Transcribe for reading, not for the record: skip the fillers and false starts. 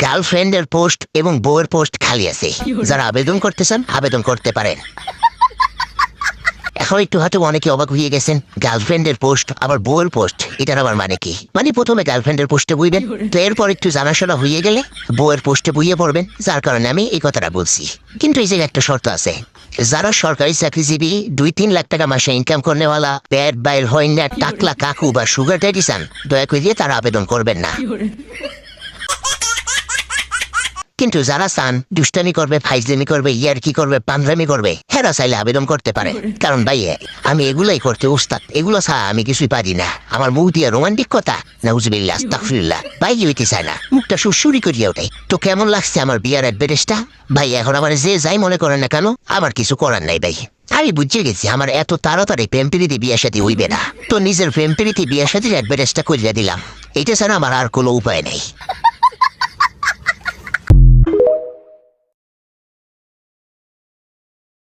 গার্লফ্রেন্ডের পোস্ট এবং বউয়ের পোস্ট খালি আছে। যারা আবেদন করতে চান আবেদন করতে পারেন। এখন একটু হয়তো অনেকে অবাক হয়ে গেছেন, গার্লফ্রেন্ডের পোস্ট আবার বউয়ের পোস্ট, এটার আবার মানে কি? মানে প্রথমে গার্লফ্রেন্ডের পোস্টে বুঝবেন, তো এরপর একটু জানাশোনা হয়ে গেলে বউয়ের পোস্টে বুঝিয়ে পড়বেন, যার কারণে আমি এই কথাটা বলছি। কিন্তু এই জায়গায় একটা শর্ত আছে, যারা সরকারি চাকরিজীবী 2-3 লাখ টাকা মাসে ইনকাম করনেওয়ালা পেট বাইর হয় না টাকলা কাকু বা সুগার ড্যাডি চান, দয়া করে দিয়ে তারা আবেদন করবেন না। কিন্তু যারা চান দুষ্টামি করবে, ফাইজলামি করবে, ইয়ারকি করবে, পানরামি করবে, হেরা চাইলে আবেদন করতে পারে। কারণ ভাই আমি এগুলাই করতে উস্তাদ, এগুলো ছাড়া আমি কিছুই পারি না। আমার মুখ দিয়ে রোমান্টিক কথা নাউজুবিল্লাহ আস্তাগফিরুল্লাহ ভাই হইতে চায় না, মুখটা সুরসুরি করিয়া ওঠে। তো কেমন লাগছে আমার বিয়ার অ্যাডভার্টাইজটা? ভাই এখন আমার যে যাই মনে করে না কেন, আমার কিছু করার নাই ভাই। আমি বুঝে গেছি আমার এত তাড়াতাড়ি প্রেম প্রীতি বিয়ে সাথে হইবে না, তো নিজের প্রেম প্রীতি বিয়ে সাথে অ্যাডভার্টাইজটা করিয়া দিলাম। এটা ছাড়া আমার আর কোনো উপায় নেই।